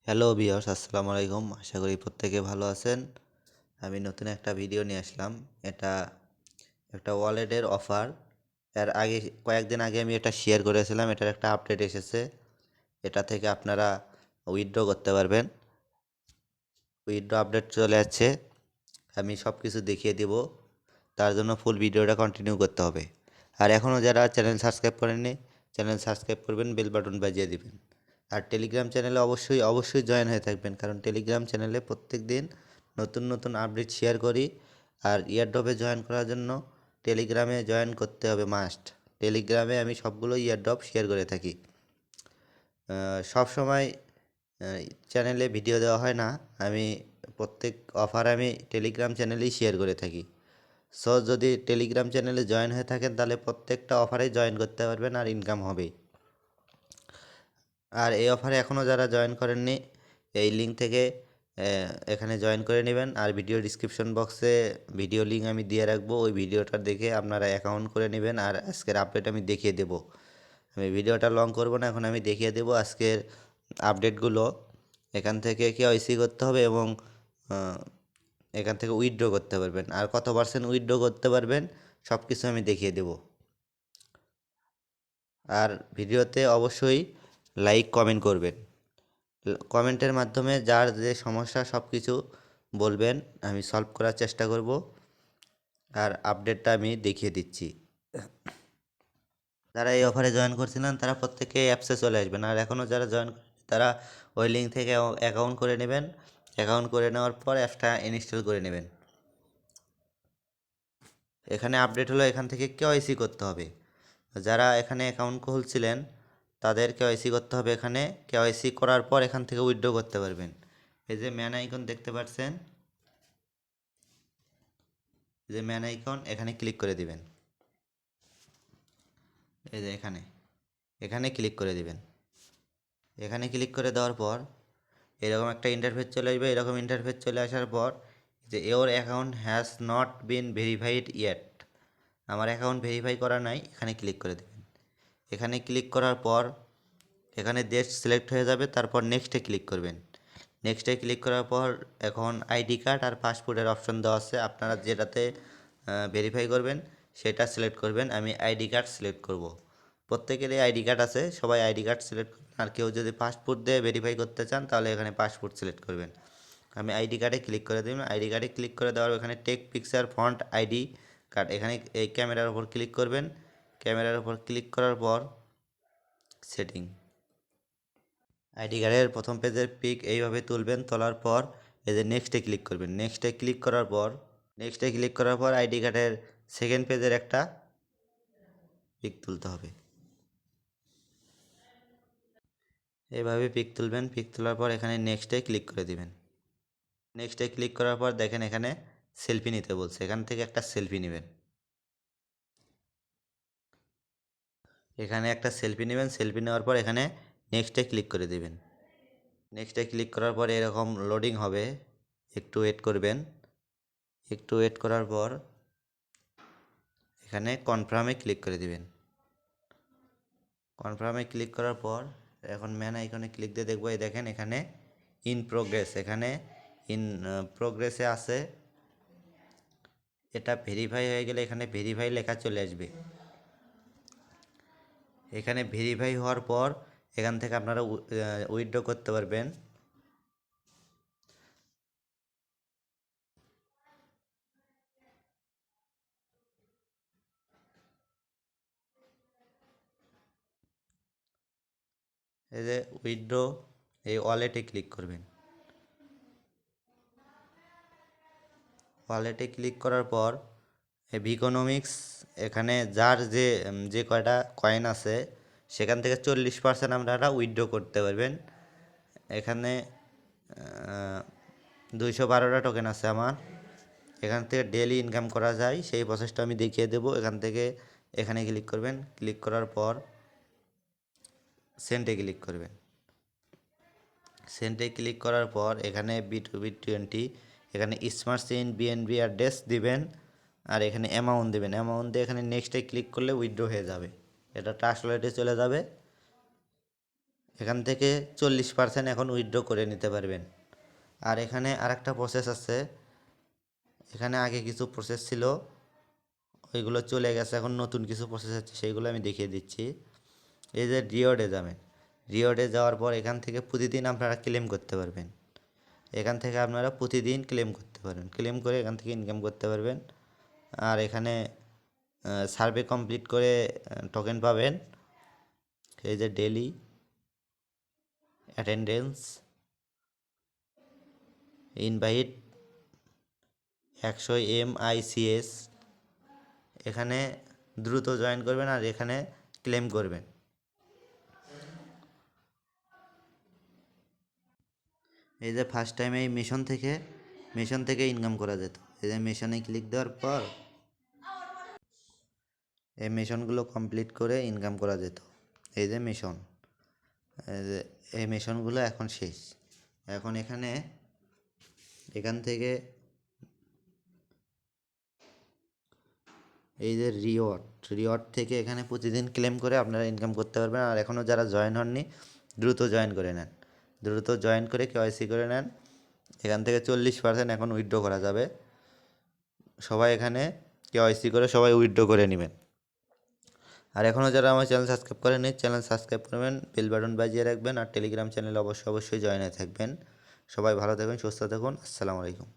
Hello viewers, আসসালামু আলাইকুম। আশা করি প্রত্যেকে ভালো আছেন। আমি নতুন একটা ভিডিও নিয়ে আসলাম। এটা একটা ওয়ালেটের অফার। এর আগে কয়েকদিন আগে আমি এটা শেয়ার করেছিলাম। এটার একটা আপডেট এসেছে। এটা থেকে আপনারা উইথড্র করতে পারবেন। উইথড্র আপডেট চলে যাচ্ছে। আমি সব কিছু দেখিয়ে দেব। তার জন্য ফুল ভিডিওটা কন্টিনিউ করতে হবে। আর এখনও যারা চ্যানেল সাবস্ক্রাইব করেননি, চ্যানেল সাবস্ক্রাইব করবেন, বেল বাটন বাজিয়ে দিবেন। আর টেলিগ্রাম চ্যানেলে অবশ্যই জয়েন হয়ে থাকবেন, কারণ টেলিগ্রাম চ্যানেলে প্রত্যেক দিন নতুন নতুন আপডেট শেয়ার করি। আর ইয়ারড্রপে জয়েন করার জন্য টেলিগ্রামে জয়েন করতে হবে মাস্ট। টেলিগ্রামে আমি সবগুলো ইয়ারড্রপ শেয়ার করে থাকি। সব সময় চ্যানেলে ভিডিও দেওয়া হয় না। আমি প্রত্যেক অফার আমি টেলিগ্রাম চ্যানেলেই শেয়ার করে থাকি। সো যদি টেলিগ্রাম চ্যানেলে জয়েন হয়ে থাকেন তাহলে প্রত্যেকটা অফারে জয়েন করতে পারবেন আর ইনকাম হবেই। আর এই অফারে এখনও যারা জয়েন করেননি, এই লিঙ্ক থেকে এখানে জয়েন করে নেবেন। আর ভিডিও ডিসক্রিপশন বক্সে ভিডিও লিঙ্ক আমি দিয়ে রাখবো, ওই ভিডিওটা দেখে আপনারা অ্যাকাউন্ট করে নেবেন। আর আজকের আপডেট আমি দেখিয়ে দেব। আমি ভিডিওটা লং করব না, এখন আমি দেখিয়ে দেব আজকের আপডেটগুলো। এখান থেকে কেওয়াইসি করতে হবে এবং এখান থেকে উইথড্র করতে পারবেন। আর কত পার্সেন্ট উইথড্র করতে পারবেন সব কিছু আমি দেখিয়ে দেব। আর ভিডিওতে অবশ্যই লাইক কমেন্ট করবেন। কমেন্টের মাধ্যমে যার যে সমস্যা সব কিছু বলবেন, আমি সলভ করার চেষ্টা করব। আর আপডেটটা আমি দেখিয়ে দিচ্ছি। যারা এই অফারে জয়েন করছিলেন তারা প্রত্যেকে অ্যাপসে চলে আসবেন। আর এখনও যারা জয়েন তারা ওই লিঙ্ক থেকে অ্যাকাউন্ট করে নেবেন। অ্যাকাউন্ট করে নেওয়ার পর অ্যাপসটা ইনস্টল করে নেবেন। এখানে আপডেট হলো, এখান থেকে কেওয়াইসি করতে হবে। যারা এখানে অ্যাকাউন্ট খুলছিলেন তাদের কেওয়াইসি করতে হবে। এখানে কেওয়াইসি করার পর এখান থেকে উইথড্র করতে পারবেন। এই যে ম্যান আইকন দেখতে পাচ্ছেন, এই যে ম্যান আইকন, এখানে ক্লিক করে দিবেন। এই যে এখানে এখানে ক্লিক করে দিবেন। এখানে ক্লিক করে দেওয়ার পর এরকম একটা ইন্টারফেস চলে আসবে। এরকম ইন্টারফেস চলে আসার পর যে your account has not been verified yet, আমার অ্যাকাউন্ট ভেরিফাই করা নাই, এখানে ক্লিক করে দেবেন। এখানে ক্লিক করার পর এখানে দেশ সিলেক্ট হয়ে যাবে। তারপর নেক্সটে ক্লিক করবেন। নেক্সটে ক্লিক করার পর এখন আইডি কার্ড আর পাসপোর্টের অপশন দেওয়া আছে। আপনারা যেটাতে ভেরিফাই করবেন সেটা সিলেক্ট করবেন। আমি আইডি কার্ড সিলেক্ট করব। প্রত্যেকেরই আইডি কার্ড আছে, সবাই আইডি কার্ড সিলেক্ট করবেন। আর কেউ যদি পাসপোর্ট দিয়ে ভেরিফাই করতে চান তাহলে এখানে পাসপোর্ট সিলেক্ট করবেন। আমি আইডি কার্ডে ক্লিক করে দেবেন। আইডি কার্ডে ক্লিক করে দেওয়ার এখানে take picture front ID card, এখানে এই ক্যামেরার উপর ক্লিক করবেন। ক্যামেরার উপর ক্লিক করার পর সেটিং, আইডি কার্ডের প্রথম পেজের পিক এইভাবে তুলবেন। তোলার পর এই যে নেক্সটে ক্লিক করবেন। নেক্সটে ক্লিক করার পর আইডি কার্ডের সেকেন্ড পেজের একটা পিক তুলতে হবে। এইভাবে পিক তুলবেন। পিক তোলার পর এখানে নেক্সটে ক্লিক করে দিবেন। নেক্সটে ক্লিক করার পর দেখেন এখানে সেলফি নিতে বলছে, এখান থেকে একটা সেলফি নেবেন। এখানে একটা সেলফি নেবেন। সেলফি নেওয়ার পর এখানে নেক্সটে ক্লিক করে দিবেন। নেক্সটে ক্লিক করার পর এরকম লোডিং হবে, একটু ওয়েট করবেন। একটু ওয়েট করার পর এখানে কনফার্মে ক্লিক করে দিবেন। কনফার্মে ক্লিক করার পর এখন ম্যান আইকনে ক্লিক দিয়ে দেখবো, এই দেখেন এখানে ইন প্রোগ্রেস, এখানে ইন প্রোগ্রেসে আছে। এটা ভেরিফাই হয়ে গেলে এখানে ভেরিফাই লেখা চলে আসবে। এখানে ভেরিফাই হওয়ার পর এখান থেকে আপনারা উইথড্র করতে পারবেন। এই যে উইথড্র, এই ওয়ালেটে ক্লিক করবেন। ওয়ালেটে ক্লিক করার পর এই ভিকোনমিক্স, এখানে যার যে কয়টা কয়েন আছে সেখান থেকে 40% আপনারা উইথড্র করতে পারবেন। এখানে 212টা টোকেন আছে আমার। এখান থেকে ডেলি ইনকাম করা যায়, সেই প্রসেসটা আমি দেখিয়ে দেবো। এখান থেকে এখানে ক্লিক করবেন। ক্লিক করার পর সেন্টে ক্লিক করবেন। সেন্টে ক্লিক করার পর এখানে B2B20, এখানে স্মার্ট চেইন বিএনবি অ্যাড্রেস দিবেন। আর এখানে অ্যামাউন্ট দেবেন। অ্যামাউন্ট দিয়ে এখানে নেক্সটে ক্লিক করলে উইথড্র হয়ে যাবে। এটা ট্রাস্ট ওয়ালেটে চলে যাবে। এখান থেকে 40% এখন উইথড্র করে নিতে পারবেন। আর এখানে আরেকটা প্রসেস আছে, এখানে আগে কিছু প্রসেস ছিল ওইগুলো চলে গেছে, এখন নতুন কিছু প্রসেস আছে সেইগুলো আমি দেখিয়ে দিচ্ছি। এই যে রিওয়ার্ডে যাবেন, রিওয়ার্ডে যাওয়ার পর এখান থেকে প্রতিদিন আপনারা ক্লেম করতে পারবেন। এখান থেকে আপনারা প্রতিদিন ক্লেম করতে পারবেন, ক্লেম করে এখান থেকে ইনকাম করতে পারবেন। আর এখানে সার্ভে কমপ্লিট করে টোকেন পাবেন। এই যে ডেলি অ্যাটেন্ডেন্স, ইনভাইট 100 MICS, এখানে দ্রুত জয়েন করবেন আর এখানে ক্লেম করবেন। এই যে ফার্স্ট টাইম এই মিশন থেকে ইনকাম করা যেত। এই যে মিশনে ক্লিক দেওয়ার পর এই মিশনগুলো কমপ্লিট করে ইনকাম করা যেত। এই যে মিশন, এই যে এই মিশনগুলো এখন শেষ। এখন এখান থেকে এই যে রিওয়ার্ড থেকে এখানে প্রতিদিন ক্লেম করে আপনারা ইনকাম করতে পারবেন। আর এখনও যারা জয়েন হননি দ্রুত জয়েন করে নেন, দ্রুত জয়েন করে কেওয়াইসি করে নেন। এখান থেকে 40% এখন উইথড্র করা যাবে। সবাই এখানে কেওয়াইসি করে সবাই উইথড্র করে নেবেন। আর এখনও যারা আমার চ্যানেল সাবস্ক্রাইব করেননি চ্যানেল সাবস্ক্রাইব করবেন, বেল বাটন বাজিয়ে রাখবেন। আর টেলিগ্রাম চ্যানেলে অবশ্যই জয়েন হয়ে থাকবেন। সবাই ভালো থাকুন, সুস্থ থাকুন। আসসালামু আলাইকুম।